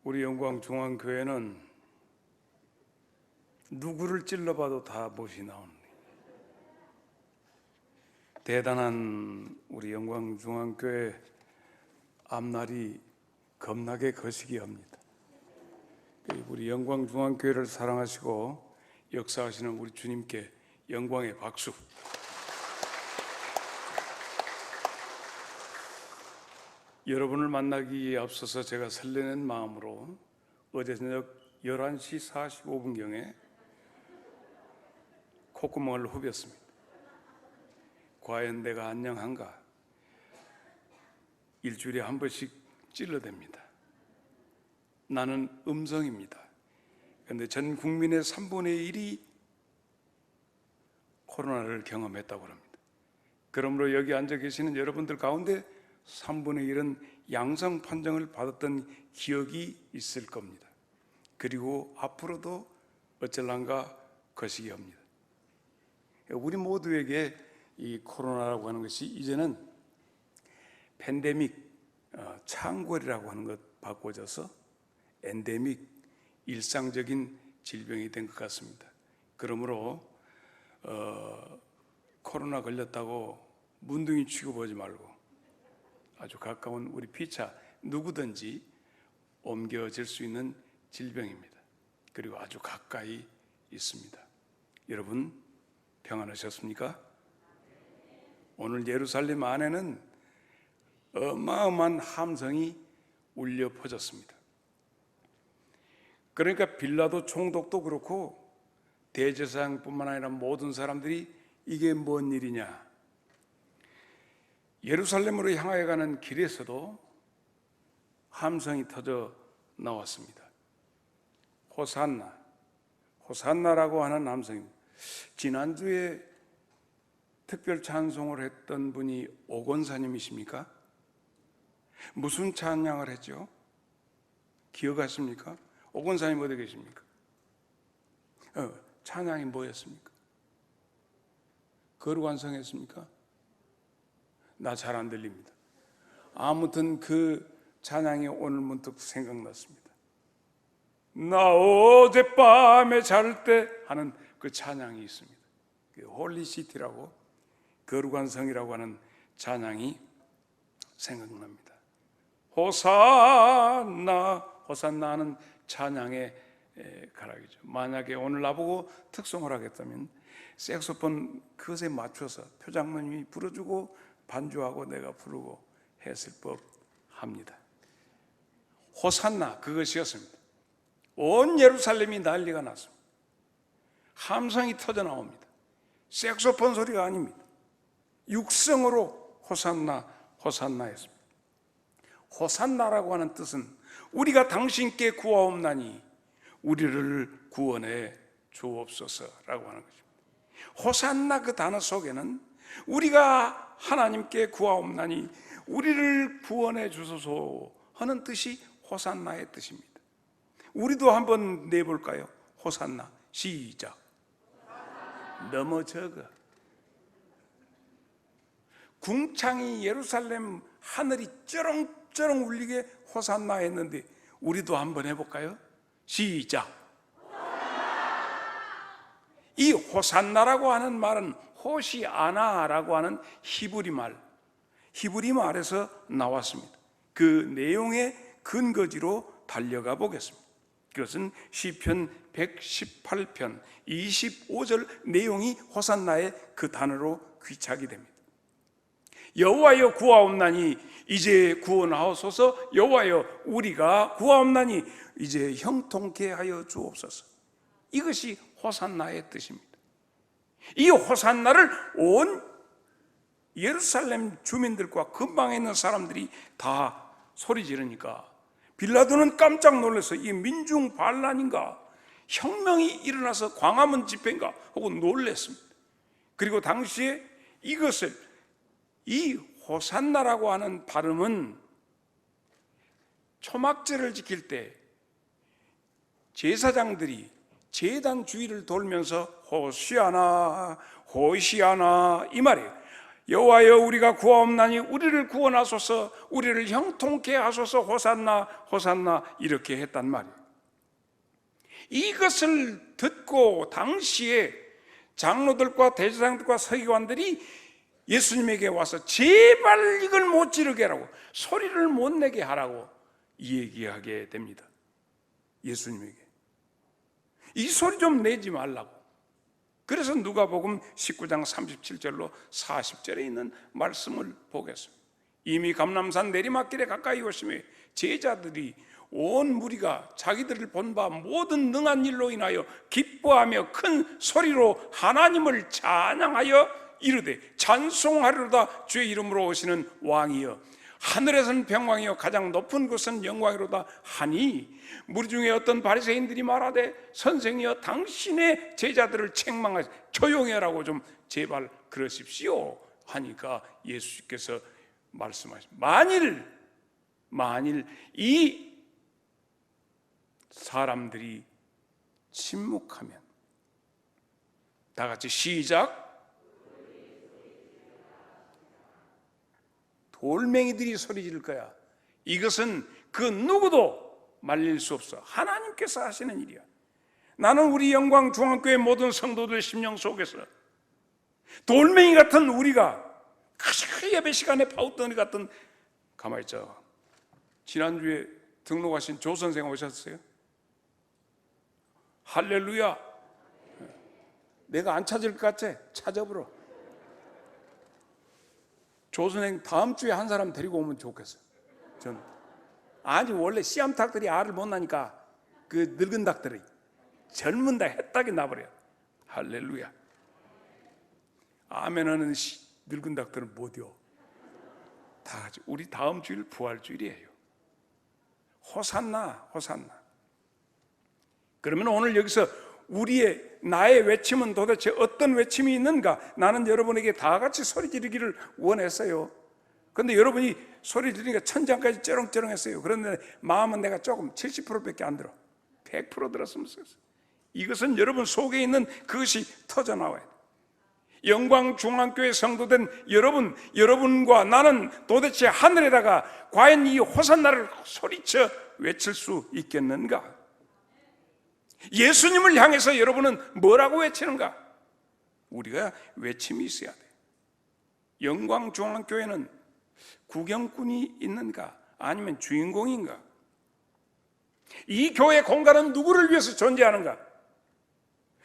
우리 영광중앙교회는 누구를 찔러봐도 다 못이 나옵니다. 대단한 우리 영광중앙교회 앞날이 겁나게 거시기 합니다. 우리 영광중앙교회를 사랑하시고 역사하시는 우리 주님께 영광의 박수. 여러분을 만나기에 앞서서 제가 설레는 마음으로 어제 저녁 11시 45분경에 콧구멍을 후볐습니다. 과연 내가 안녕한가? 일주일에 한 번씩 찔러댑니다. 나는 음성입니다. 그런데 전 국민의 3분의 1이 코로나를 경험했다고 합니다. 그러므로 여기 앉아 계시는 여러분들 가운데 3분의 1은 양성 판정을 받았던 기억이 있을 겁니다. 그리고 앞으로도 어쩔란가 거시기 합니다. 우리 모두에게 이 코로나라고 하는 것이 이제는 팬데믹, 창궐이라고 하는 것 바꿔져서 엔데믹, 일상적인 질병이 된 것 같습니다. 그러므로 코로나 걸렸다고 문둥이 취급하지 말고 아주 가까운 우리 피차 누구든지 옮겨질 수 있는 질병입니다. 그리고 아주 가까이 있습니다. 여러분 평안하셨습니까? 오늘 예루살렘 안에는 어마어마한 함성이 울려 퍼졌습니다. 그러니까 빌라도 총독도 그렇고 대제사장뿐만 아니라 모든 사람들이 이게 뭔 일이냐, 예루살렘으로 향하여 가는 길에서도 함성이 터져 나왔습니다. 호산나, 호산나라고 하는 함성입니다. 지난주에 특별 찬송을 했던 분이 오건사님이십니까? 무슨 찬양을 했죠? 기억하십니까? 오건사님 어디 계십니까? 찬양이 뭐였습니까? 거룩완성했습니까? 나 잘 안 들립니다. 아무튼 그 찬양이 오늘 문득 생각났습니다. 나 어젯밤에 잘 때 하는 그 찬양이 있습니다. 홀리시티라고, 거룩완성이라고 하는 찬양이 생각납니다. 호산나, 호산나 하는 찬양의 가락이죠. 만약에 오늘 나보고 특송을 하겠다면 색소폰 그것에 맞춰서 표장님이 불어주고 반주하고 내가 부르고 했을 법합니다. 호산나 그것이었습니다. 온 예루살렘이 난리가 났습니다. 함성이 터져 나옵니다. 색소폰 소리가 아닙니다. 육성으로 호산나, 호산나 했습니다. 호산나라고 하는 뜻은 우리가 당신께 구하옵나니 우리를 구원해 주옵소서라고 하는 것입니다. 호산나 그 단어 속에는 우리가 하나님께 구하옵나니 우리를 구원해 주소서 하는 뜻이 호산나의 뜻입니다. 우리도 한번 내볼까요? 호산나 시작. 너무 적어. 궁창이 예루살렘 하늘이 쩌렁쩌렁 울리게 호산나 했는데 우리도 한번 해볼까요? 시작. 이 호산나라고 하는 말은 호시아나라고 하는 히브리 말에서 나왔습니다. 그 내용의 근거지로 달려가 보겠습니다. 그것은 시편 118편 25절 내용이 호산나의 그 단어로 귀착이 됩니다. 여호와여 구하옵나니 이제 구원하옵소서. 여호와여 우리가 구하옵나니 이제 형통케 하여 주옵소서. 이것이 호산나의 뜻입니다. 이 호산나를 온 예루살렘 주민들과 근방에 있는 사람들이 다 소리 지르니까 빌라도는 깜짝 놀라서 이게 민중 반란인가, 혁명이 일어나서 광화문 집회인가 하고 놀랐습니다. 그리고 당시에 이것을, 이 호산나라고 하는 발음은 초막절을 지킬 때 제사장들이 제단 주위를 돌면서 호시아나 호시아나 이 말이에요. 여호와여 우리가 구하옵나니 우리를 구원하소서, 우리를 형통케 하소서, 호산나 호산나 이렇게 했단 말이에요. 이것을 듣고 당시에 장로들과 대제사장들과 서기관들이 예수님에게 와서 제발 이걸 못 지르게 하라고, 소리를 못 내게 하라고 얘기하게 됩니다. 예수님에게 이 소리 좀 내지 말라고. 그래서 누가복음 19장 37절로 40절에 있는 말씀을 보겠습니다. 이미 감람산 내리막길에 가까이 오심에 제자들이 온 무리가 자기들을 본 바 모든 능한 일로 인하여 기뻐하며 큰 소리로 하나님을 찬양하여 이르되 찬송하리로다. 주의 이름으로 오시는 왕이여, 하늘에서는 평강이요 가장 높은 곳은 영광이로다 하니, 무리 중에 어떤 바리새인들이 말하되 선생이여 당신의 제자들을 책망하시, 조용히 하라고 좀 제발 그러십시오 하니까 예수께서 말씀하십니다. 만일 이 사람들이 침묵하면, 다 같이 시작. 돌멩이들이 소리 지를 거야. 이것은 그 누구도 말릴 수 없어. 하나님께서 하시는 일이야. 나는 우리 영광중앙교회 모든 성도들 심령 속에서 돌멩이 같은 우리가 그 예배 시간에 파우더니 같은, 가만히 있자. 지난주에 등록하신 조 선생 오셨어요? 할렐루야. 내가 안 찾을 것 같아? 찾아보러. 조 선생 다음 주에 한 사람 데리고 오면 좋겠어요. 저는 아니 원래 씨암탉들이 알을 못 나니까 그 늙은 닭들이 젊은 닭 해딱이 나버려요. 할렐루야. 아멘하는 늙은 닭들은 못이요. 다 같이 우리 다음 주일 부활주일이에요. 호산나 호산나. 그러면 오늘 여기서 나의 외침은 도대체 어떤 외침이 있는가? 나는 여러분에게 다 같이 소리 지르기를 원했어요. 그런데 여러분이 소리 지르니까 천장까지 쩌렁쩌렁했어요. 그런데 마음은 내가 조금 70%밖에 안 들어. 100% 들었으면 좋겠어요. 이것은 여러분 속에 있는 그것이 터져나와야 돼. 영광중앙교회 성도된 여러분과 나는 도대체 하늘에다가 과연 이 호산나를 소리쳐 외칠 수 있겠는가? 예수님을 향해서 여러분은 뭐라고 외치는가? 우리가 외침이 있어야 돼. 영광중앙교회는 구경꾼이 있는가? 아니면 주인공인가? 이 교회 공간은 누구를 위해서 존재하는가?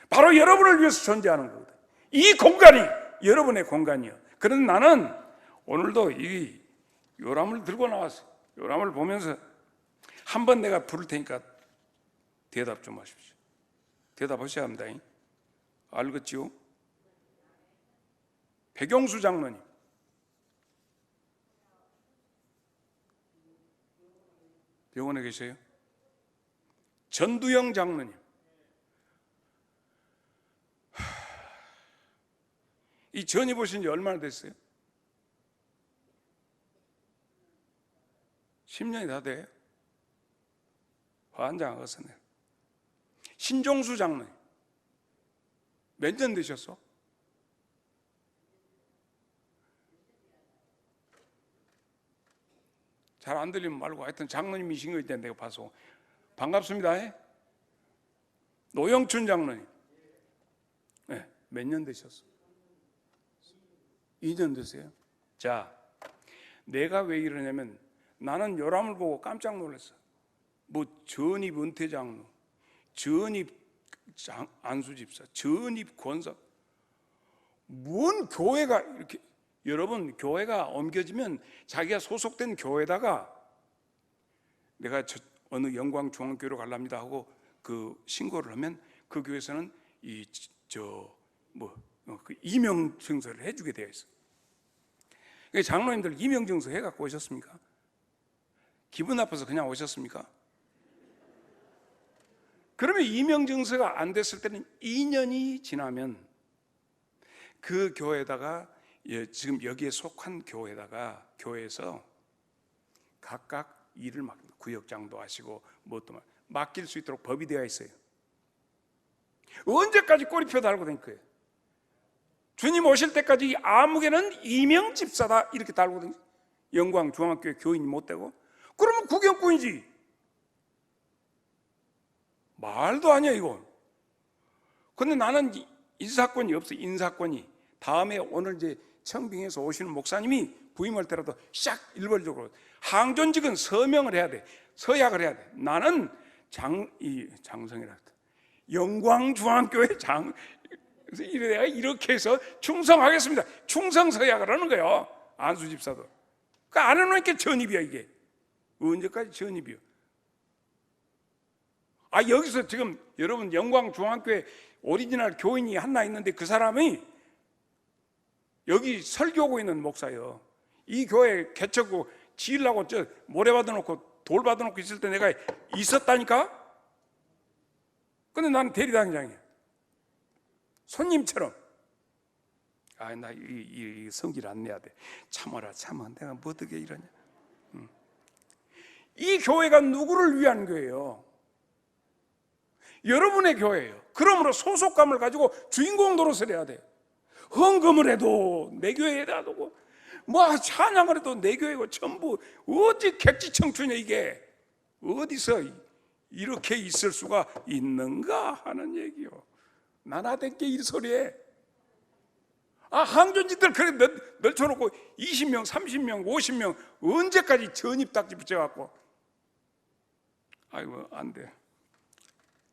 바로 여러분을 위해서 존재하는 거거든. 이 공간이 여러분의 공간이요. 그런데 나는 오늘도 이 요람을 들고 나왔어요. 요람을 보면서 한번 내가 부를 테니까 대답 좀 하십시오. 대답하셔야 합니다. 알겠지요? 백용수 장로님, 병원에 계세요? 전두영 장로님, 이 전이 보신 지 얼마나 됐어요? 10년이 다 돼요? 환장하겠어. 신종수 장로님, 몇 년 되셨어? 잘 안 들리면 말고 하여튼 장로님이신 거 있는데 내가 봐서 반갑습니다. 노영춘 장로님, 네, 몇 년 되셨어? 2년 되세요? 자, 내가 왜 이러냐면 나는 요람을 보고 깜짝 놀랐어. 뭐 전입 은퇴 장로, 전입 안수집사, 전입 권사, 뭔 교회가 이렇게, 여러분 교회가 옮겨지면 자기가 소속된 교회다가 내가 어느 영광중앙교회로 가랍니다 하고 그 신고를 하면 그 교회에서는 그 이명 증서를 해주게 되어 있어. 장로님들 이명 증서 해갖고 오셨습니까? 기분 나빠서 그냥 오셨습니까? 그러면 이명 증서가 안 됐을 때는 2년이 지나면 그 교회에다가, 지금 여기에 속한 교회에서 각각 일을 맡깁니다. 구역장도 하시고 뭣도 맡길 수 있도록 법이 되어 있어요. 언제까지 꼬리표 달고 다닐 거예요? 주님 오실 때까지 이 아무개는 이명 집사다 이렇게 달거든요. 영광중앙교회 교인이 못 되고, 그러면 구경꾼이지. 말도 아니야 이거. 근데 나는 인사권이 없어. 인사권이. 다음에 오늘 이제 청빙에서 오시는 목사님이 부임할 때라도 샥 일벌적으로 항존직은 서명을 해야 돼. 서약을 해야 돼. 나는 장성이라 영광중앙교회 이렇게 해서 충성하겠습니다. 충성서약을 하는 거예요. 안수 집사도. 그러니까 안 해놓으니까 전입이야 이게. 언제까지 전입이요? 여기서 지금 여러분 영광중앙교회 오리지널 교인이 하나 있는데 그 사람이 여기 설교하고 있는 목사예요. 이 교회 개척고 지으려고 저 모래 받아놓고 돌 받아놓고 있을 때 내가 있었다니까? 근데 나는 대리당장이야. 손님처럼. 나 이 성질 안 내야 돼. 참아라 참아. 내가 뭐 어떻게 이러냐. 이 교회가 누구를 위한 교회예요? 여러분의 교회예요. 그러므로 소속감을 가지고 주인공 노릇을 해야 돼. 헌금을 해도 내 교회에다 두고, 뭐 찬양을 해도 내 교회고, 전부 어디 객지청춘이야 이게. 어디서 이렇게 있을 수가 있는가 하는 얘기요. 나나대께 이 소리에. 항존직들 그래 널쳐놓고 20명, 30명, 50명 언제까지 전입딱지 붙여갖고. 아이고 안 돼.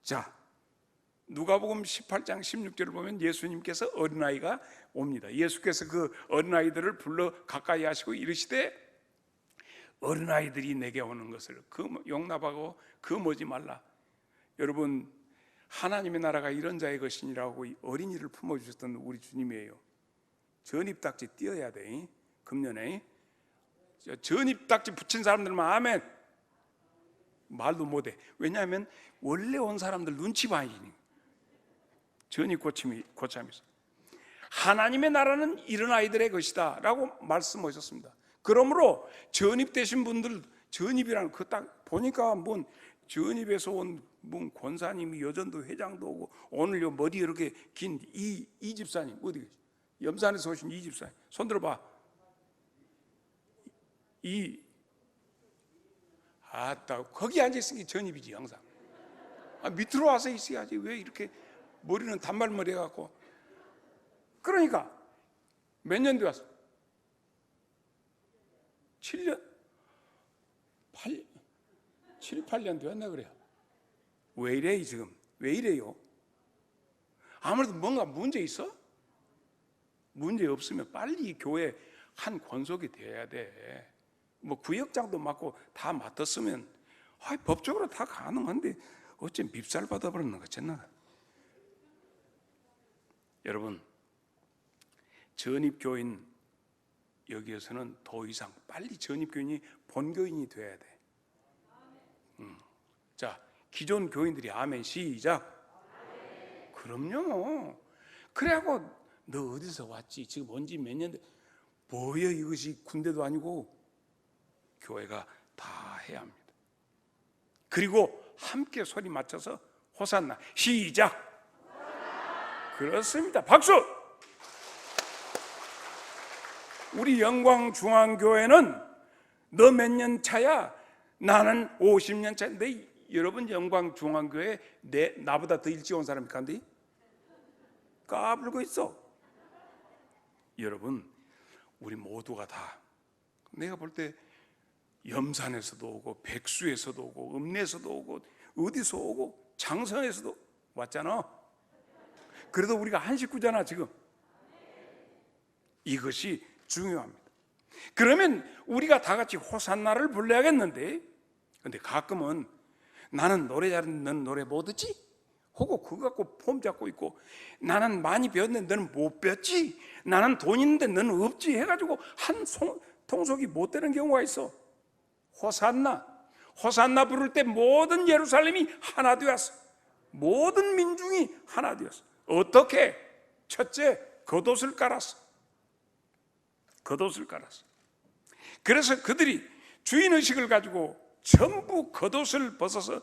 자, 누가복음 18장 16절을 보면 예수님께서 어린아이가 옵니다. 예수께서 그 어린아이들을 불러 가까이 하시고 이르시되 어린아이들이 내게 오는 것을 용납하고 금오지 말라. 여러분, 하나님의 나라가 이런 자의 것이니라고 어린이를 품어주셨던 우리 주님이에요. 전입딱지 띄어야 돼. 금년에 전입딱지 붙인 사람들만 아멘. 말도 못해. 왜냐하면 원래 온 사람들 눈치 봐야지. 전입 고참이서. 하나님의 나라는 이런 아이들의 것이다 라고 말씀하셨습니다. 그러므로 전입되신 분들, 전입이라는 그 딱 보니까 뭔 전입에서 온 뭔 권사님이 여전도 회장도 오고, 오늘 요 머리 이렇게 긴 이 집사님 어디 계시? 염산에서 오신 이 집사님 손 들어봐. 거기 앉아 있으니 전입이지 항상. 밑으로 와서 있어야지. 왜 이렇게 머리는 단발머리 해갖고. 그러니까 몇 년 되었어? 7년? 7, 8년 되었나 그래요. 왜 이래 지금? 왜 이래요? 아무래도 뭔가 문제 있어? 문제 없으면 빨리 이 교회 한 권속이 돼야 돼. 뭐 구역장도 맡고 다 맡았으면 법적으로 다 가능한데 어째 밉살 받아버리는 거잖아. 여러분, 전입교인 여기에서는 더 이상 빨리 전입교인이 본교인이 돼야 돼. 자, 기존 교인들이 아멘 시작. 그럼요. 그래갖고 너 어디서 왔지? 지금 온지 몇 년 돼? 뭐야 이것이 군대도 아니고. 교회가 다 해야 합니다. 그리고 함께 소리 맞춰서 호산나 시작. 그렇습니다. 박수. 우리 영광중앙교회는 너 몇 년 차야? 나는 50년 차인데. 여러분 영광중앙교회 나보다 더 일찍 온 사람이 간디? 까불고 있어. 여러분, 우리 모두가 다, 내가 볼 때 염산에서도 오고 백수에서도 오고 읍내에서도 오고 어디서 오고 장성에서도 왔잖아. 그래도 우리가 한 식구잖아 지금. 이것이 중요합니다. 그러면 우리가 다 같이 호산나를 불러야겠는데, 근데 가끔은 나는 노래 잘하는 노래 못 듣지? 하고 그거 갖고 폼 잡고 있고, 나는 많이 배웠는데 너는 못 배웠지? 나는 돈 있는데 너는 없지? 해가지고 한 통속이 못 되는 경우가 있어. 호산나 부를 때 모든 예루살렘이 하나 되었어. 모든 민중이 하나 되었어. 어떻게? 첫째, 겉옷을 깔았어. 겉옷을 깔았어. 그래서 그들이 주인의식을 가지고 전부 겉옷을 벗어서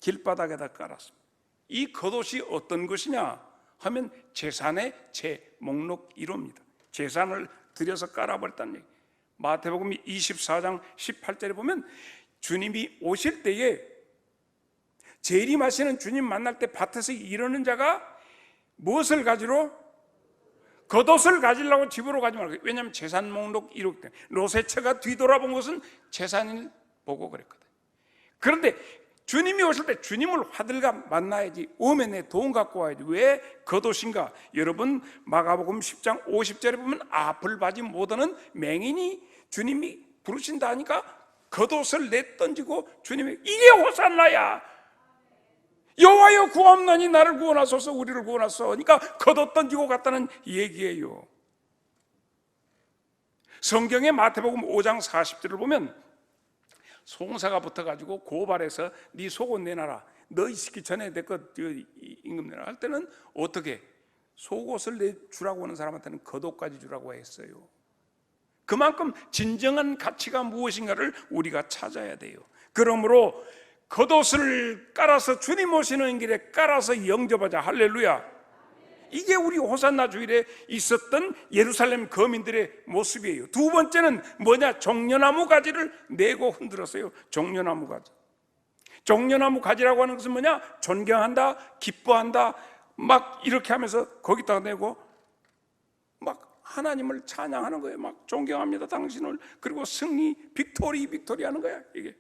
길바닥에다 깔았습니다. 이 겉옷이 어떤 것이냐 하면 제산의 제 목록 1호입니다. 제산을 들여서 깔아버렸다는 얘기. 마태복음 24장 18절에 보면 주님이 오실 때에 재림하시는 주님 만날 때 밭에서 이르는 자가 무엇을 가지러? 겉옷을 가지려고 집으로 가지 말고. 왜냐하면 재산 목록 1호 때문에. 노새처가 뒤돌아본 것은 재산을 보고 그랬거든. 그런데 주님이 오실 때 주님을 화들과 만나야지. 오면 내 돈 갖고 와야지. 왜 겉옷인가? 여러분 마가복음 10장 50절에 보면 아플바지 못하는 맹인이 주님이 부르신다 하니까 겉옷을 내던지고 주님이 이게 호산나야, 여호와여 구함나니 나를 구원하소서, 우리를 구원하소서. 그러니까 겉옷 던지고 갔다는 얘기예요. 성경의 마태복음 5장 40절을 보면 송사가 붙어가지고 고발해서 네 속옷 내놔라, 너 있기 전에 내 것 임금 내놔라 할 때는 어떻게? 속옷을 내주라고 하는 사람한테는 겉옷까지 주라고 했어요. 그만큼 진정한 가치가 무엇인가를 우리가 찾아야 돼요. 그러므로 겉옷을 깔아서 주님 오시는 길에 깔아서 영접하자. 할렐루야. 이게 우리 호산나 주일에 있었던 예루살렘 거민들의 모습이에요. 두 번째는 뭐냐? 종려나무 가지를 내고 흔들었어요. 종려나무 가지. 종려나무 가지라고 하는 것은 뭐냐? 존경한다, 기뻐한다, 막 이렇게 하면서 거기다가 내고 막 하나님을 찬양하는 거예요. 막 존경합니다 당신을. 그리고 승리, 빅토리 하는 거야 이게.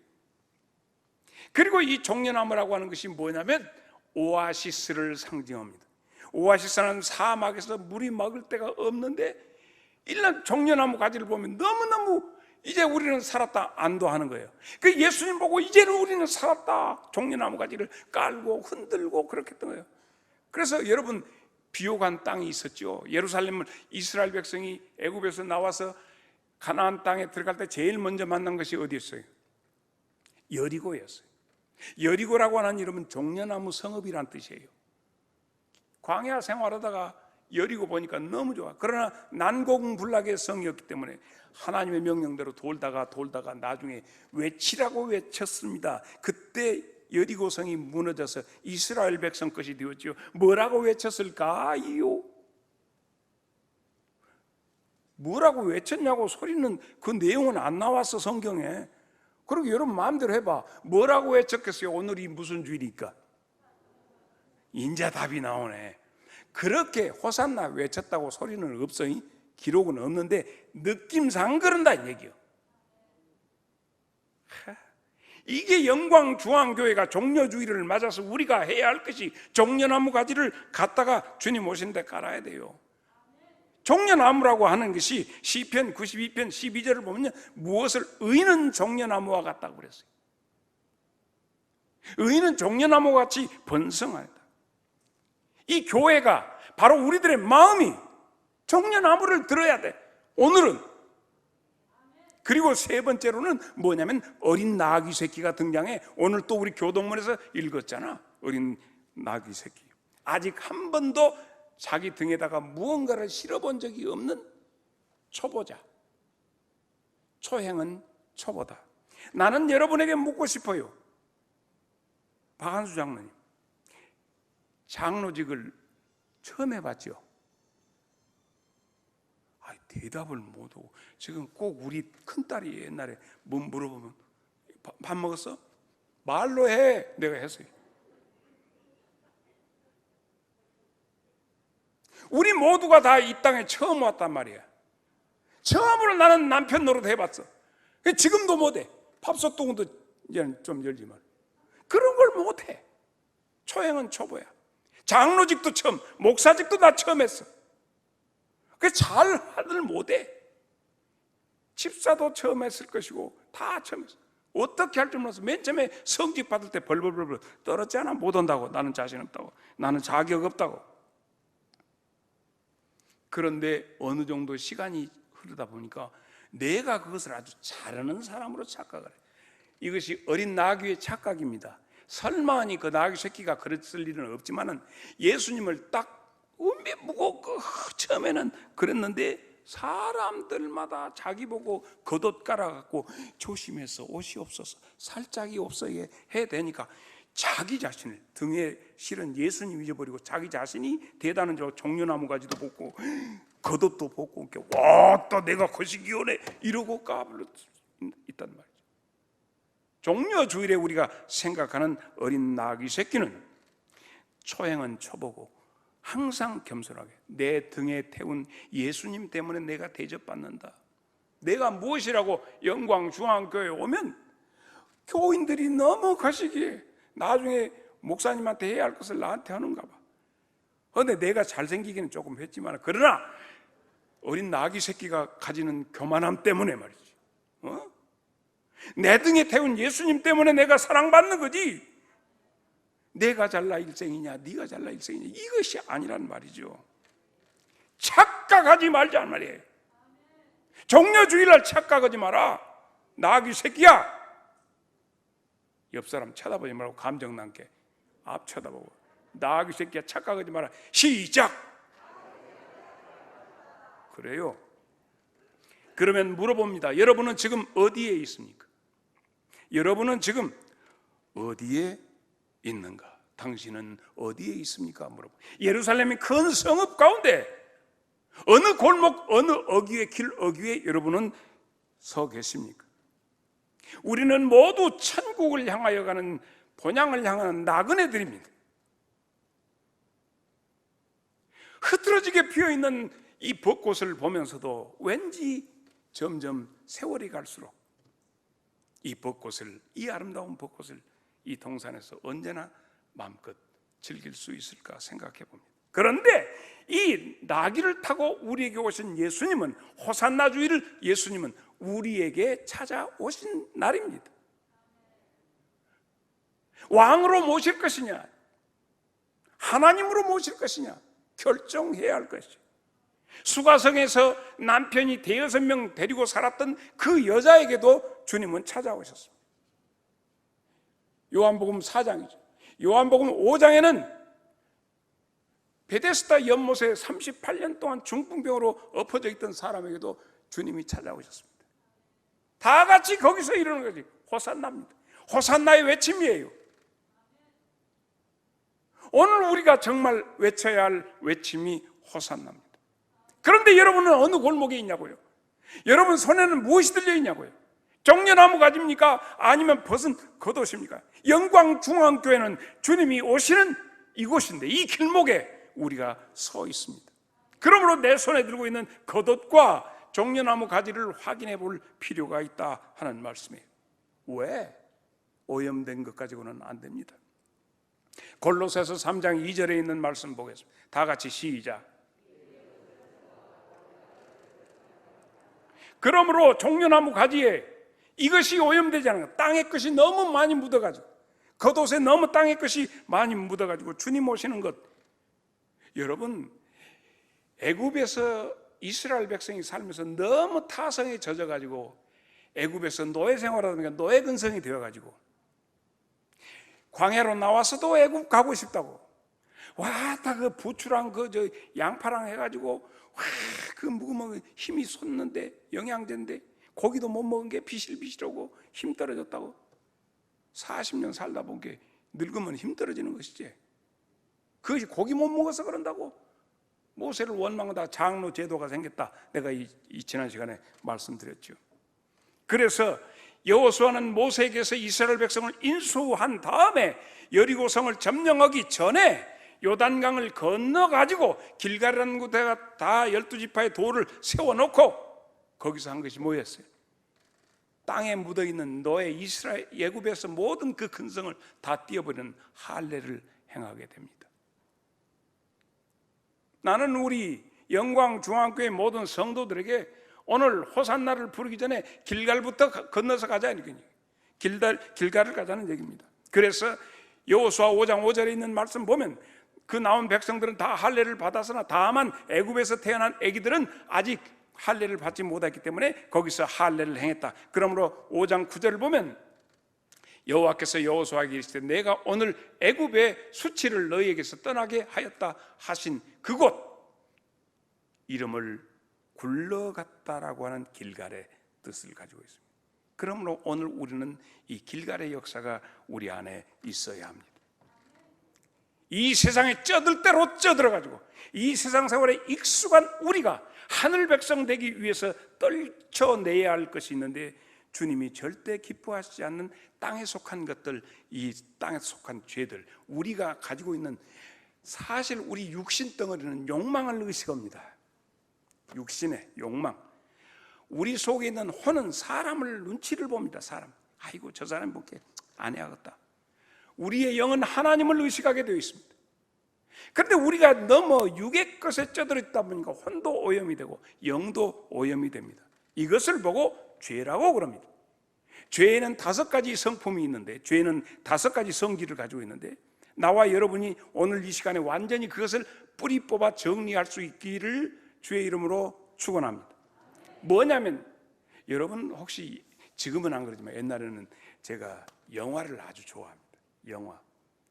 그리고 이 종려나무라고 하는 것이 뭐냐면 오아시스를 상징합니다. 오아시스는 사막에서 물이 먹을 데가 없는데 일년 종려나무 가지를 보면 너무너무 이제 우리는 살았다 안도하는 거예요. 그 예수님 보고 이제는 우리는 살았다, 종려나무 가지를 깔고 흔들고 그렇게 했던 거예요. 그래서 여러분 비옥한 땅이 있었죠. 예루살렘을 이스라엘 백성이 애굽에서 나와서 가나안 땅에 들어갈 때 제일 먼저 만난 것이 어디였어요? 여리고였어요. 여리고라고 하는 이름은 종려나무 성읍이란 뜻이에요. 광야 생활하다가 여리고 보니까 너무 좋아. 그러나 난공불락의 성이었기 때문에 하나님의 명령대로 돌다가 나중에 외치라고 외쳤습니다. 그때 여리고 성이 무너져서 이스라엘 백성 것이 되었죠. 뭐라고 외쳤을까요? 뭐라고 외쳤냐고 소리는 그 내용은 안 나왔어 성경에. 그리고 여러분 마음대로 해봐. 뭐라고 외쳤겠어요? 오늘이 무슨 주일이니까? 인자 답이 나오네. 그렇게 호산나 외쳤다고 소리는 없어요. 기록은 없는데 느낌상 그런다 얘기요. 이게 영광중앙교회가 종려주의를 맞아서 우리가 해야 할 것이 종려나무 가지를 갖다가 주님 오신 데 깔아야 돼요. 종려나무라고 하는 것이 시편 92편 12절을 보면 무엇을? 의인은 종려나무와 같다고 그랬어요. 의인은 종려나무와 같이 번성하다. 이 교회가 바로 우리들의 마음이 종려나무를 들어야 돼 오늘은. 그리고 세 번째로는 뭐냐면 어린 나귀 새끼가 등장해. 오늘 또 우리 교동문에서 읽었잖아. 어린 나귀 새끼. 아직 한 번도 자기 등에다가 무언가를 실어본 적이 없는 초보자. 초행은 초보다. 나는 여러분에게 묻고 싶어요. 박한수 장로님, 장로직을 처음 해봤죠? 대답을 못하고. 지금 꼭 우리 큰딸이 옛날에 뭐 물어보면 밥 먹었어? 말로 해. 내가 했어요. 우리 모두가 다 이 땅에 처음 왔단 말이야. 처음으로 나는 남편 노릇 해봤어. 지금도 못해. 팝소똥도 이제는 좀 열지 말. 그런 걸 못해. 초행은 초보야. 장로직도 처음, 목사직도 나 처음 했어. 잘 하들 못해. 집사도 처음 했을 것이고 다 처음 했어. 어떻게 할 줄 몰라서 맨 처음에 성직 받을 때 벌벌벌 떨었잖아. 못 온다고. 나는 자신 없다고. 나는 자격 없다고. 그런데 어느 정도 시간이 흐르다 보니까 내가 그것을 아주 잘하는 사람으로 착각을 해. 이것이 어린 나귀의 착각입니다. 설마니 그 나귀 새끼가 그랬을 일은 없지만은 예수님을 딱 무겁고 처음에는 그랬는데 사람들마다 자기 보고 겉옷 깔아갖고 조심해서 옷이 없어서 살짝이 없어야 해 되니까 자기 자신을 등에 실은 예수님 잊어버리고 자기 자신이 대단한 저 종려나무 가지도 벗고 겉옷도 벗고 왔다 내가 거시기오네 이러고 까불러 있단 말이죠. 종려 주일에 우리가 생각하는 어린 나귀 새끼는 초행은 초보고 항상 겸손하게 내 등에 태운 예수님 때문에 내가 대접받는다. 내가 무엇이라고 영광중앙교회에 오면 교인들이 너무 거시기에 나중에 목사님한테 해야 할 것을 나한테 하는가 봐. 그런데 내가 잘생기기는 조금 했지만 그러나 어린 나귀 새끼가 가지는 교만함 때문에 말이지. 내 등에 태운 예수님 때문에 내가 사랑받는 거지. 내가 잘나 일생이냐 네가 잘나 일생이냐 이것이 아니란 말이죠. 착각하지 말자 말이에요. 종려주일날 착각하지 마라. 나귀 새끼야. 옆 사람 쳐다보지 말고 감정 남게 앞 쳐다보고 나귀 새끼야 착각하지 마라. 시작. 그래요. 그러면 물어봅니다. 여러분은 지금 어디에 있습니까? 여러분은 지금 어디에 있는가? 당신은 어디에 있습니까? 물어보. 예루살렘이 큰 성읍 가운데 어느 골목 어느 어귀의 길 어귀에 여러분은 서 계십니까? 우리는 모두 천국을 향하여 가는 본향을 향하는 나그네들입니다. 흐트러지게 피어있는 이 벚꽃을 보면서도 왠지 점점 세월이 갈수록 이 벚꽃을, 이 아름다운 벚꽃을 이 동산에서 언제나 마음껏 즐길 수 있을까 생각해 봅니다. 그런데 이 나귀를 타고 우리에게 오신 예수님은, 호산나 주일을 예수님은 우리에게 찾아오신 날입니다. 왕으로 모실 것이냐 하나님으로 모실 것이냐 결정해야 할 것이죠. 수가성에서 남편이 대여섯 명 데리고 살았던 그 여자에게도 주님은 찾아오셨습니다. 요한복음 4장이죠. 요한복음 5장에는 베데스다 연못에 38년 동안 중풍병으로 엎어져 있던 사람에게도 주님이 찾아오셨습니다. 다 같이 거기서 이러는 거지. 호산나입니다. 호산나의 외침이에요. 오늘 우리가 정말 외쳐야 할 외침이 호산나입니다. 그런데 여러분은 어느 골목에 있냐고요? 여러분 손에는 무엇이 들려 있냐고요? 종려나무 가지입니까? 아니면 벗은 겉옷입니까? 영광중앙교회는 주님이 오시는 이곳인데 이 길목에 우리가 서 있습니다. 그러므로 내 손에 들고 있는 겉옷과 종려나무 가지를 확인해 볼 필요가 있다 하는 말씀이에요. 왜? 오염된 것 가지고는 안 됩니다. 골로새서 3장 2절에 있는 말씀 보겠습니다. 다 같이 시작. 그러므로 종려나무 가지에 이것이 오염되지 않은 것, 땅의 것이 너무 많이 묻어가지고 겉옷에 너무 땅의 것이 많이 묻어가지고 주님 오시는 것, 여러분 애굽에서 이스라엘 백성이 살면서 너무 타성에 젖어가지고 애굽에서 노예 생활하다 보니까 노예 근성이 되어가지고 광야로 나와서도 애굽 가고 싶다고 다 그 부추랑 그 양파랑 해가지고 그 묵으면 힘이 솟는데 영양제인데 고기도 못 먹은 게 비실비실하고 힘 떨어졌다고 40년 살다 본 게 늙으면 힘 떨어지는 것이지. 그것이 고기 못 먹어서 그런다고 모세를 원망하다 장로 제도가 생겼다. 내가 이 지난 시간에 말씀드렸죠. 그래서 여호수아는 모세에게서 이스라엘 백성을 인수한 다음에 여리고성을 점령하기 전에 요단강을 건너가지고 길갈이라는 곳에가 다 12지파의 도를 세워놓고 거기서 한 것이 뭐였어요? 땅에 묻어있는 노예 이스라엘 애굽에서 모든 그 근성을 다 띄어버리는 할례를 행하게 됩니다. 나는 우리 영광중앙교회 모든 성도들에게 오늘 호산나를 부르기 전에 길갈부터 건너서 가자 이렇게 길갈을 가자는 얘기입니다. 그래서 여호수아 5장 5절에 있는 말씀 보면 그 나온 백성들은 다 할례를 받았으나 다만 애굽에서 태어난 아기들은 아직 할례를 받지 못했기 때문에 거기서 할례를 행했다. 그러므로 5장 9절을 보면 여호와께서 여호수아에게 이르시되 내가 오늘 애굽의 수치를 너희에게서 떠나게 하였다 하신 그곳 이름을 굴러갔다라고 하는 길갈의 뜻을 가지고 있습니다. 그러므로 오늘 우리는 이 길갈의 역사가 우리 안에 있어야 합니다. 이 세상에 쩌들 대로 쩌들어가지고 이 세상 생활에 익숙한 우리가 하늘 백성 되기 위해서 떨쳐내야 할 것이 있는데, 주님이 절대 기뻐하시지 않는 땅에 속한 것들, 이 땅에 속한 죄들, 우리가 가지고 있는, 사실 우리 육신 덩어리는 욕망을 의식합니다. 육신의 욕망. 우리 속에 있는 혼은 사람을 눈치를 봅니다. 사람, 아이고 저 사람이 볼게 안 해야겠다. 우리의 영은 하나님을 의식하게 되어 있습니다. 그런데 우리가 너무 육의 것에 쩌들어 있다 보니까 혼도 오염이 되고 영도 오염이 됩니다. 이것을 보고 죄라고 그럽니다. 죄에는 5가지 성품이 있는데, 죄는 5가지 성질을 가지고 있는데, 나와 여러분이 오늘 이 시간에 완전히 그것을 뿌리 뽑아 정리할 수 있기를 주의 이름으로 축원합니다. 뭐냐면, 여러분 혹시 지금은 안 그러지만 옛날에는 제가 영화를 아주 좋아합니다.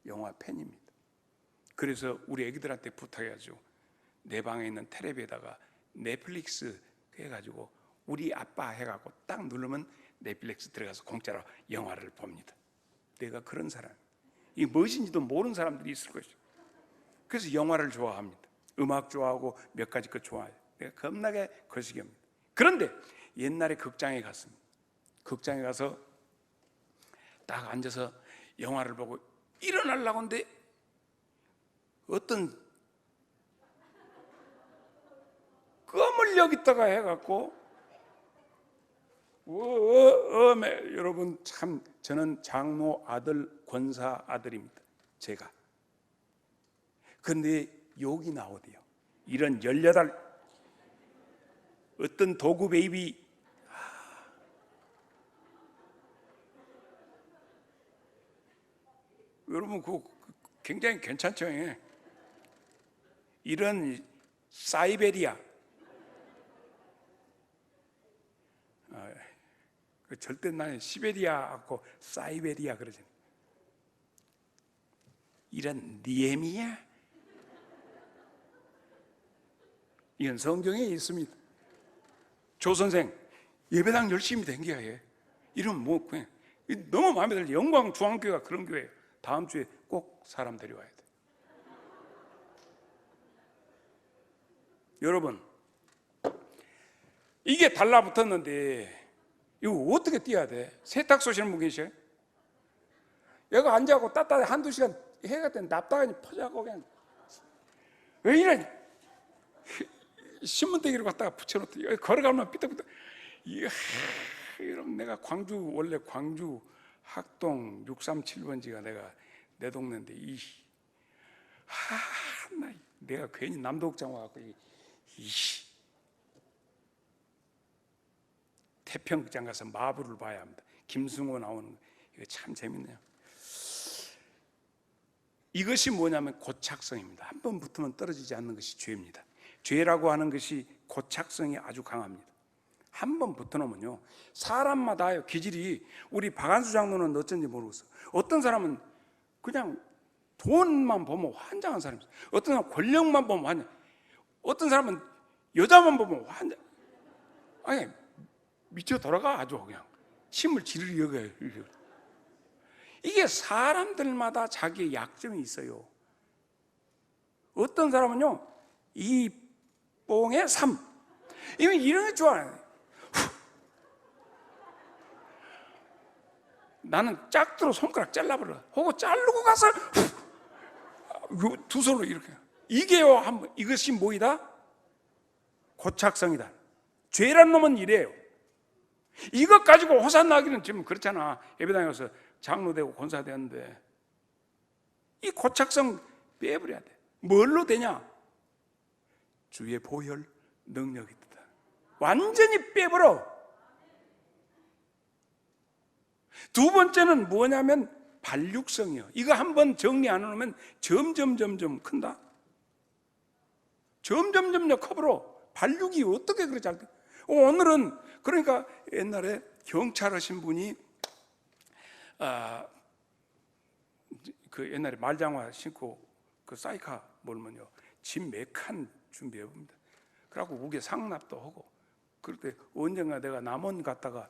영화 팬입니다. 그래서 우리 애기들한테 부탁해가지고 내 방에 있는 텔레비에다가 넷플릭스 해가지고 우리 아빠 해갖고 딱 누르면 넷플릭스 들어가서 공짜로 영화를 봅니다. 내가 그런 사람, 이게 무엇인지도 모르는 사람들이 있을 것이죠. 그래서 영화를 좋아합니다. 음악 좋아하고 몇 가지 것 좋아해요. 내가 겁나게 거시기합니다. 그런데 옛날에 극장에 갔습니다. 극장에 가서 딱 앉아서 영화를 보고 일어나려고 하는데 어떤 껌을 여기다가 해갖고 여러분 참, 저는 장로 아들, 권사 아들입니다. 제가. 근데 욕이 나오대요. 이런 18 어떤 도구 베이비, 여러분 그거 굉장히 괜찮죠? 이런 사이베리아, 절대 나는 시베리아 하고 사이베리아 그러잖아요. 이런 니에미야, 이건 성경에 있습니다. 조 선생 예배당 열심히 댕겨야 해. 이러면 뭐 그냥 너무 마음에 들어요. 영광 중앙교회가 그런 교회예요. 다음 주에 꼭 사람 데려와야 돼. 여러분, 이게 달라붙었는데 이거 어떻게 띄어야 돼? 세탁 쏘시는 분 계셔요? 얘가 앉아갖고 따뜻하게 1-2시간 해가 된 납작하니 퍼져갖고 그냥 왜 이래? 신문대기를 갖다가 붙여놓더니 걸어가면 삐딱삐딱. 이러면 내가 원래 광주 학동 637번지가 내 동네인데, 내가 괜히 남도극장 와갖고 태평극장 가서 마부를 봐야 합니다. 김승호 나오는 거. 이거 참 재밌네요. 이것이 뭐냐면 고착성입니다. 한 번 붙으면 떨어지지 않는 것이 죄입니다. 죄라고 하는 것이 고착성이 아주 강합니다. 한 번 붙어놓으면요, 사람마다요 기질이, 우리 박한수 장로는 어쩐지 모르겠어. 어떤 사람은 그냥 돈만 보면 환장한 사람이 있어요. 어떤 사람은 권력만 보면 환장, 어떤 사람은 여자만 보면 환장, 아니 미쳐 돌아가. 아주 그냥 힘을 지르려 여겨요. 이게 사람들마다 자기의 약점이 있어요. 어떤 사람은요, 이 뽕의 3, 이런 거 좋아해요. 나는 짝두로 손가락 잘라버려. 혹은 자르고 가서 두 손으로 이렇게. 이게요, 이것이 뭐이다? 고착성이다. 죄란 놈은 이래요. 이것 가지고 호산나기는 지금 그렇잖아. 예배당에 가서 장로되고 권사되었는데 이 고착성 빼버려야 돼. 뭘로 되냐? 주의 보혈 능력이 있다. 완전히 빼버려. 두 번째는 뭐냐면 반육성이요. 이거 한번 정리 안 해놓으면 점점 큰다. 점점 커버려. 반육이 어떻게 그렇지 않게. 오늘은 그러니까 옛날에 경찰 하신 분이 그 옛날에 말장화 신고 그 사이카 몰면요, 짐 몇 칸 준비해 봅니다. 그래갖고 우게 상납도 하고. 그럴 때 언젠가 내가 남원 갔다가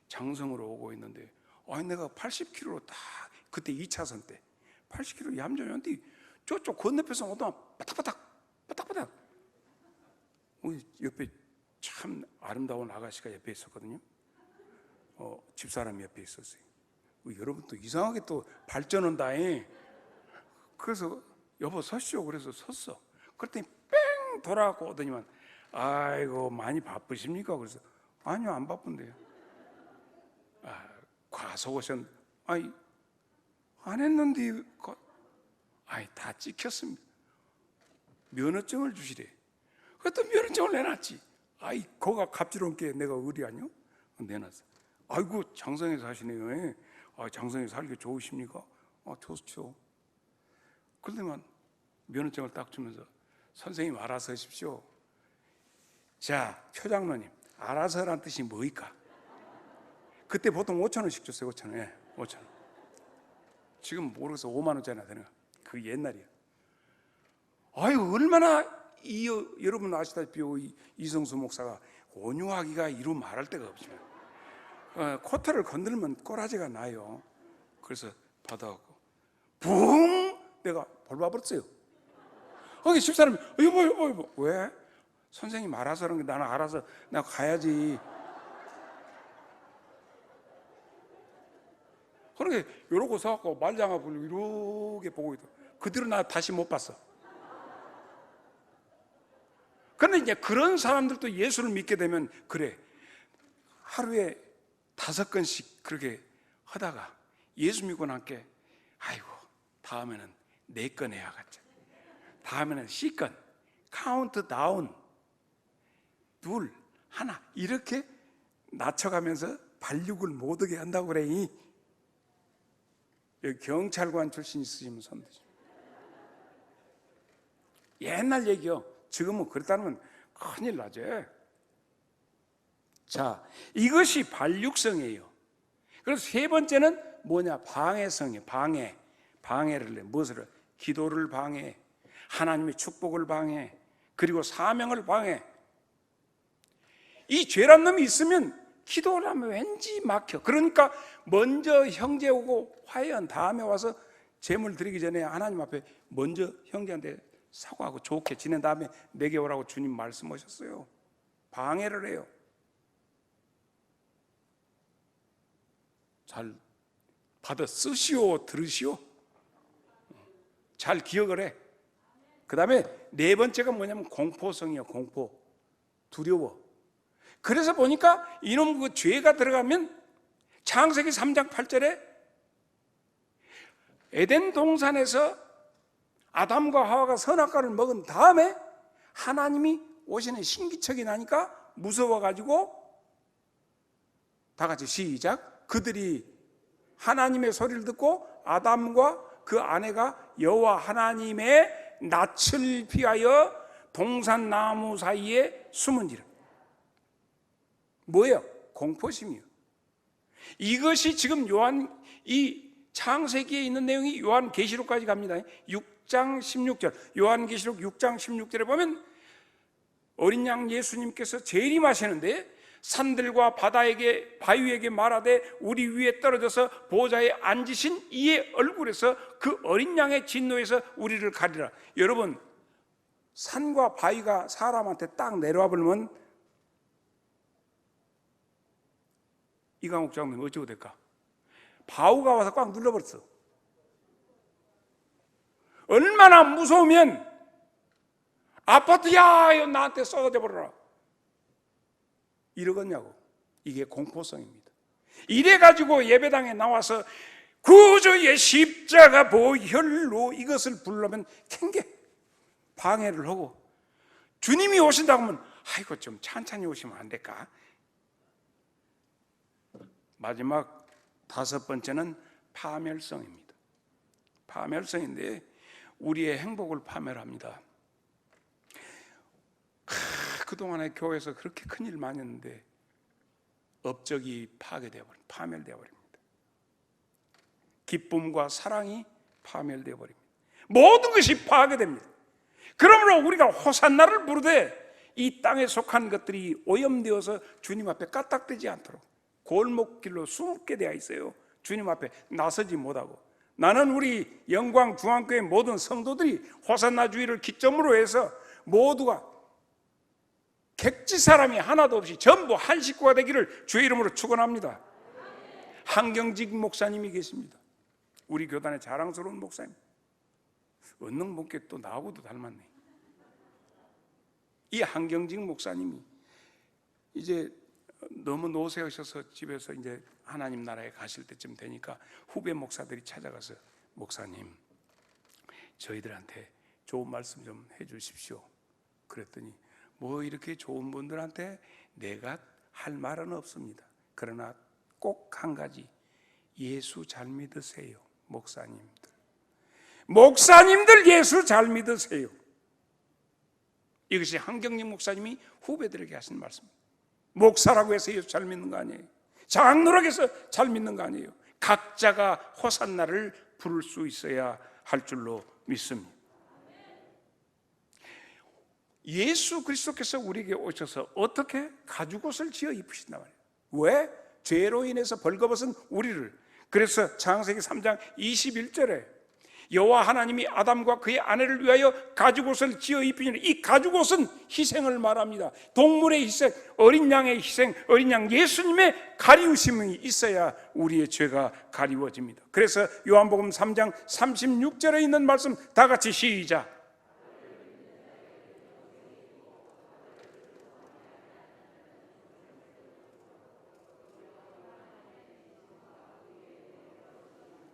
장성으로 오고 있는데, 아니 내가 80km로 딱 그때 2차선 때 80km 얌전히 왔는데 저쪽 건너편에서 오더만 바닥바닥 우리 옆에 참 아름다운 아가씨가 옆에 있었거든요. 집사람이 옆에 있었어요. 여러분 또 이상하게 또 발전한다잉. 그래서 여보 서시오. 그래서 섰어. 그랬더니 뺑 돌아가고 오더니만, 아이고 많이 바쁘십니까? 그래서 아니요 안 바쁜데요. 과속하셨. 아니 안 했는데 아니 다 찍혔습니다. 면허증을 주시래. 그랬더니 면허증을 내놨지. 아이 거가 갑질없게 내가 의리하뇨? 내놨어. 아이고 장성에 사시네요. 장성에 살기 좋으십니까? 좋죠. 그러더만 면허증을 딱 주면서, 선생님 알아서 하십시오. 자, 표장로님, 알아서 하라는 뜻이 뭐일까? 그때 보통 5,000원씩 줬어요. 5,000원. 예, 5,000원. 지금 모르겠어. 5만 원짜리나 되는 거. 그 옛날이야. 아유 얼마나 여러분 아시다시피 이성수 목사가 온유하기가 이루 말할 데가 없지만 코트를 건들면 꼬라지가 나요. 그래서 받아갖고 붕 내가 벌봐버렸어요. 거기 집사람이 여보 왜? 선생님 알아서 하는 게 나는 알아서 나 가야지. 그러게 이러고 서갖고 말장하고 이렇게 보고 있다. 그 뒤로 나 다시 못 봤어. 그런데 이제 그런 사람들도 예수를 믿게 되면 그래, 하루에 5건씩 그렇게 하다가 예수 믿고 나니까 아이고 다음에는 4건 해야겠지. 다음에는 C건, 카운트 다운, 2, 1 이렇게 낮춰가면서 반륙을 못하게 한다고 그래. 여기 경찰관 출신 있으시면 손드시죠. 옛날 얘기요. 지금은 그렇다면 큰일 나죠. 자, 이것이 반륙성이에요. 그래서 세 번째는 뭐냐? 방해성이에요. 방해를 해. 무엇을? 기도를 방해, 하나님의 축복을 방해, 그리고 사명을 방해. 이 죄란 놈이 있으면 기도를 하면 왠지 막혀. 그러니까 먼저 형제 오고 화해한 다음에 와서 제물 드리기 전에 하나님 앞에 먼저 형제한테 사과하고 좋게 지낸 다음에 내게 오라고 주님 말씀하셨어요. 방해를 해요. 잘 받아 쓰시오, 들으시오. 잘 기억을 해. 그 다음에 4번째가 뭐냐면 공포성이에요. 공포, 두려워. 그래서 보니까 이놈 그 죄가 들어가면 창세기 3장 8절에 에덴 동산에서 아담과 하와가 선악과를 먹은 다음에 하나님이 오시는 신기척이 나니까 무서워가지고 다 같이 시작. 그들이 하나님의 소리를 듣고 아담과 그 아내가 여호와 하나님의 낯을 피하여 동산 나무 사이에 숨은지라. 뭐예요? 공포심이요. 이것이 지금 이 창세기에 있는 내용이 요한계시록까지 갑니다. 6장 16절. 요한계시록 6장 16절에 보면 어린 양 예수님께서 재림하시는데 산들과 바다에게 바위에게 말하되 우리 위에 떨어져서 보좌에 앉으신 이의 얼굴에서 그 어린 양의 진노에서 우리를 가리라. 여러분, 산과 바위가 사람한테 딱 내려와 버리면 이강욱 장로님 어쩌고 될까? 바우가 와서 꽉 눌러버렸어. 얼마나 무서우면 아파트야 이거 나한테 쏟아져 버려라 이러겠냐고. 이게 공포성입니다. 이래가지고 예배당에 나와서 구주의 십자가 보혈로 이것을 부르면 캥게 방해를 하고, 주님이 오신다고 하면 아이고 좀 천천히 오시면 안 될까? 마지막 5번째는 파멸성입니다. 파멸성인데 우리의 행복을 파멸합니다. 그동안에 교회에서 그렇게 큰일 많이 했는데 업적이 파괴되어 버립니다. 파멸되어 버립니다. 기쁨과 사랑이 파멸되어 버립니다. 모든 것이 파괴됩니다. 그러므로 우리가 호산나를 부르되 이 땅에 속한 것들이 오염되어서 주님 앞에 까딱되지 않도록 골목길로 숨게 되어 있어요. 주님 앞에 나서지 못하고. 나는 우리 영광 중앙교회 모든 성도들이 호산나 주의를 기점으로 해서 모두가 객지 사람이 하나도 없이 전부 한 식구가 되기를 주의 이름으로 축원합니다. 한경직 목사님이 계십니다. 우리 교단의 자랑스러운 목사님. 언능 목회 또 나하고도 닮았네. 이 한경직 목사님이 이제 너무 노쇠하셔서 집에서 이제 하나님 나라에 가실 때쯤 되니까 후배 목사들이 찾아가서 목사님, 저희들한테 좋은 말씀 좀 해주십시오. 그랬더니 뭐 이렇게 좋은 분들한테 내가 할 말은 없습니다. 그러나 꼭 한 가지, 예수 잘 믿으세요. 목사님들 예수 잘 믿으세요. 이것이 한경림 목사님이 후배들에게 하신 말씀입니다. 목사라고 해서 예수 잘 믿는 거 아니에요. 장로라고 해서 잘 믿는 거 아니에요. 각자가 호산나를 부를 수 있어야 할 줄로 믿습니다. 예수 그리스도께서 우리에게 오셔서 어떻게 가죽옷을 지어 입으신단 말이에요. 왜? 죄로 인해서 벌거벗은 우리를. 그래서 창세기 3장 21절에 여호와 하나님이 아담과 그의 아내를 위하여 가죽옷을 지어 입히니, 이 가죽옷은 희생을 말합니다. 동물의 희생, 어린 양의 희생, 어린 양 예수님의 가리우심이 있어야 우리의 죄가 가리워집니다. 그래서 요한복음 3장 36절에 있는 말씀 다 같이 시작.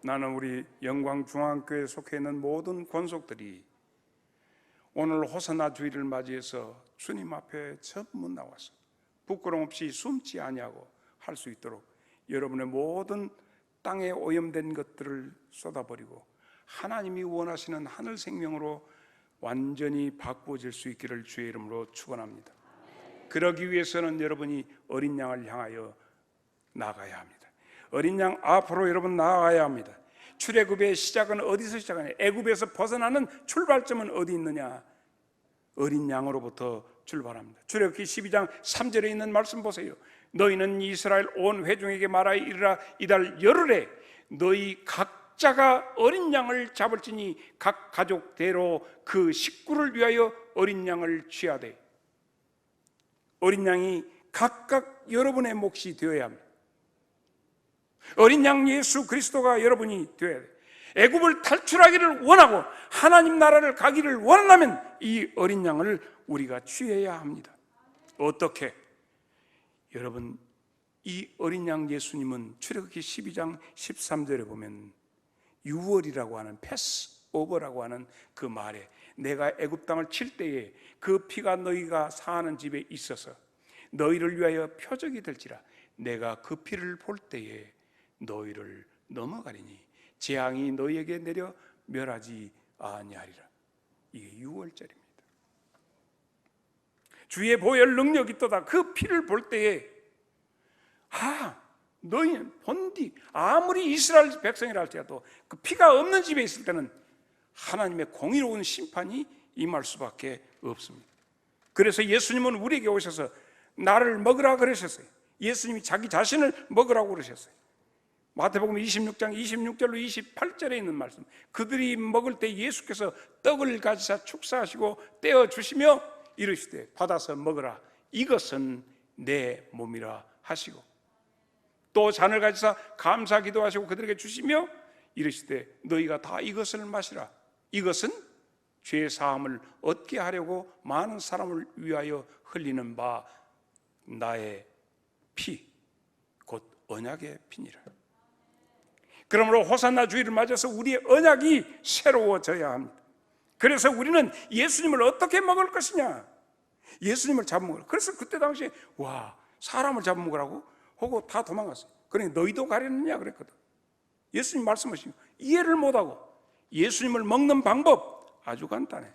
나는 우리 영광중앙교회에 속해 있는 모든 권속들이 오늘 호산나 주일을 맞이해서 주님 앞에 전부 나와서 부끄럼 없이 숨지 아니하고 할 수 있도록 여러분의 모든 땅에 오염된 것들을 쏟아버리고 하나님이 원하시는 하늘 생명으로 완전히 바꾸어질 수 있기를 주의 이름으로 축원합니다. 그러기 위해서는 여러분이 어린 양을 향하여 나가야 합니다. 어린 양 앞으로 여러분 나아가야 합니다. 출애굽의 시작은 어디서 시작하냐? 애굽에서 벗어나는 출발점은 어디 있느냐? 어린 양으로부터 출발합니다. 출애굽기 12장 3절에 있는 말씀 보세요. 너희는 이스라엘 온 회중에게 말하여 이르라. 이달 열흘에 너희 각자가 어린 양을 잡을지니 각 가족대로 그 식구를 위하여 어린 양을 취하되. 어린 양이 각각 여러분의 몫이 되어야 합니다. 어린 양 예수 그리스도가 여러분이 되어야 돼요. 애굽을 탈출하기를 원하고 하나님 나라를 가기를 원한다면 이 어린 양을 우리가 취해야 합니다. 어떻게? 여러분, 이 어린 양 예수님은 출애굽기 12장 13절에 보면 유월이라고 하는 패스오버라고 하는 그 말에 내가 애굽 땅을 칠 때에 그 피가 너희가 사는 집에 있어서 너희를 위하여 표적이 될지라. 내가 그 피를 볼 때에 너희를 넘어가리니 재앙이 너희에게 내려 멸하지 아니하리라. 이게 6월절입니다. 주의 보혈 능력이 있도다. 그 피를 볼 때에 너희는 본디 아무리 이스라엘 백성이라 할지라도 그 피가 없는 집에 있을 때는 하나님의 공의로운 심판이 임할 수밖에 없습니다. 그래서 예수님은 우리에게 오셔서 나를 먹으라 그러셨어요. 예수님이 자기 자신을 먹으라고 그러셨어요. 마태복음 26장 26절로 28절에 있는 말씀, 그들이 먹을 때 예수께서 떡을 가지사 축사하시고 떼어주시며 이르시되 받아서 먹으라. 이것은 내 몸이라 하시고 또 잔을 가지사 감사 기도하시고 그들에게 주시며 이르시되 너희가 다 이것을 마시라. 이것은 죄 사함을 얻게 하려고 많은 사람을 위하여 흘리는 바 나의 피, 곧 언약의 피니라. 그러므로 호산나 주일을 맞아서 우리의 언약이 새로워져야 합니다. 그래서 우리는 예수님을 어떻게 먹을 것이냐? 예수님을 잡아먹으라. 그래서 그때 당시에 사람을 잡아먹으라고 하고 다 도망갔어요. 그러니 너희도 가려느냐 그랬거든. 예수님 말씀하시고 이해를 못하고 예수님을 먹는 방법 아주 간단해.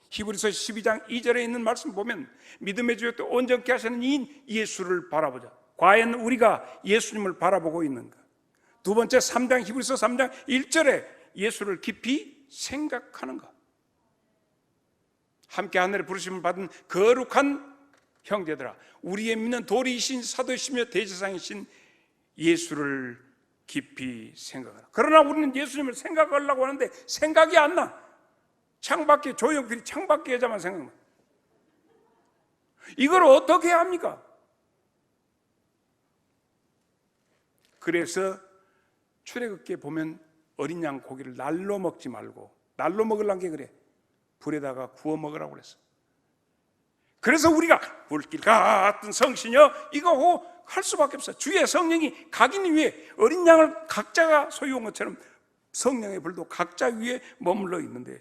히브리서 12장 2절에 있는 말씀 보면 믿음의 주여 또 온전케 하시는 이인 예수를 바라보자. 과연 우리가 예수님을 바라보고 있는가? 두 번째, 히브리서 3장 1절에 예수를 깊이 생각하는가? 함께 하늘에 부르심을 받은 거룩한 형제들아, 우리의 믿는 도리이신 사도이시며 대제사장이신 예수를 깊이 생각하라. 그러나 우리는 예수님을 생각하려고 하는데 생각이 안 나. 창밖에 조용필이 창밖에 여자만 생각나. 이걸 어떻게 합니까? 그래서 출애굽기에 보면 어린 양 고기를 날로 먹지 말고, 날로 먹으려는 게 그래, 불에다가 구워 먹으라고 그랬어. 그래서 우리가 불길 같은 성신여 이거 할 수밖에 없어. 주의 성령이 각인 위에, 어린 양을 각자가 소유한 것처럼 성령의 불도 각자 위에 머물러 있는데,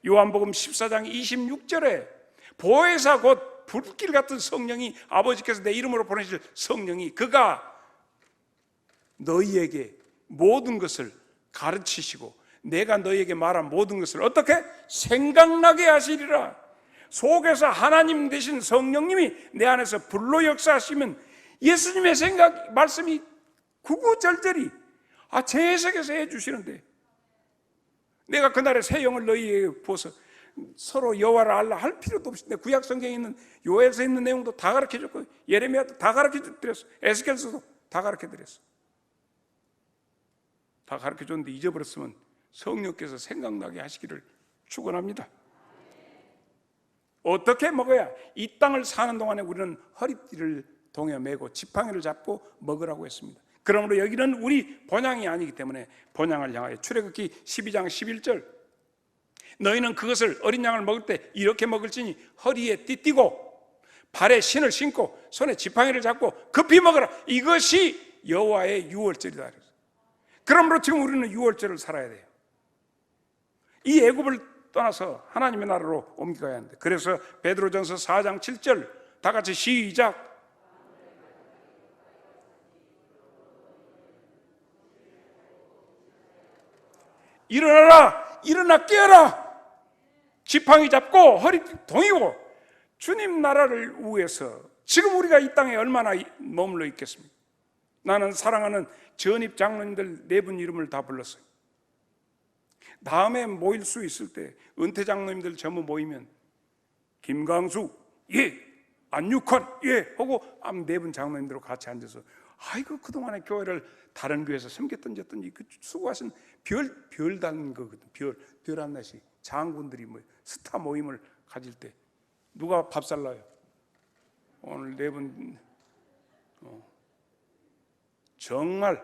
요한복음 14장 26절에 보혜사 곧 불길 같은 성령이, 아버지께서 내 이름으로 보내실 성령이, 그가 너희에게 모든 것을 가르치시고 내가 너희에게 말한 모든 것을 어떻게? 생각나게 하시리라. 속에서 하나님 되신 성령님이 내 안에서 불로 역사하시면 예수님의 생각, 말씀이 구구절절히 재해석해서 해주시는데, 내가 그날에 새 영을 너희에게 부어서 서로 여호와를 알라 할 필요도 없이 내 구약 성경에 있는 요엘서에 있는 내용도 다 가르쳐줬고, 예레미야도 다 가르쳐드렸어, 에스겔서도 다 가르쳐드렸어. 다 가르쳐줬는데 잊어버렸으면 성령께서 생각나게 하시기를 축원합니다. 어떻게 먹어야? 이 땅을 사는 동안에 우리는 허리띠를 동에 메고 지팡이를 잡고 먹으라고 했습니다. 그러므로 여기는 우리 본향이 아니기 때문에 본향을 향하여 출애굽기 12장 11절, 너희는 그것을, 어린 양을 먹을 때 이렇게 먹을지니 허리에 띠띠고 발에 신을 신고 손에 지팡이를 잡고 급히 먹으라. 이것이 여호와의 유월절이다. 그러므로 지금 우리는 유월절을 살아야 돼요. 이 애굽을 떠나서 하나님의 나라로 옮겨가야 하는데, 그래서 베드로전서 4장 7절 다 같이 시작. 일어나라, 일어나 깨어라. 지팡이 잡고 허리 동이고, 주님 나라를 위해서 지금 우리가 이 땅에 얼마나 머물러 있겠습니까? 나는 사랑하는 전입 장로님들 4분 이름을 다 불렀어요. 다음에 모일 수 있을 때 은퇴 장로님들 전부 모이면 김강수 예, 안육환 예 하고 4분 장로님들하고 같이 앉아서, 아이고 그동안에 교회를 다른 교회에서 섬겼던 졌던 그 수고하신 별 단 거거든. 별 한나씩 장군들이 스타 모임을 가질 때 누가 밥 살라요? 오늘 4분 정말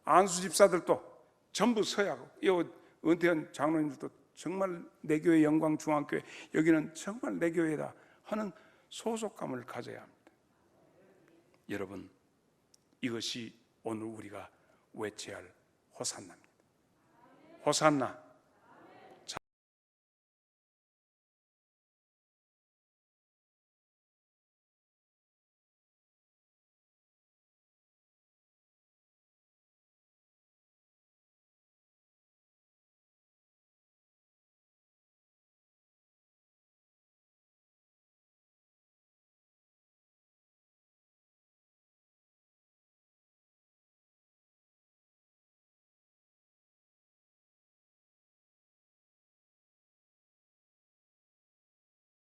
안수 집사들도 전부 서야고, 은퇴한 장로님들도 정말 내 교회 영광중앙교회 여기는 정말 내 교회다 하는 소속감을 가져야 합니다. 여러분, 이것이 오늘 우리가 외쳐야 할 호산나입니다. 호산나.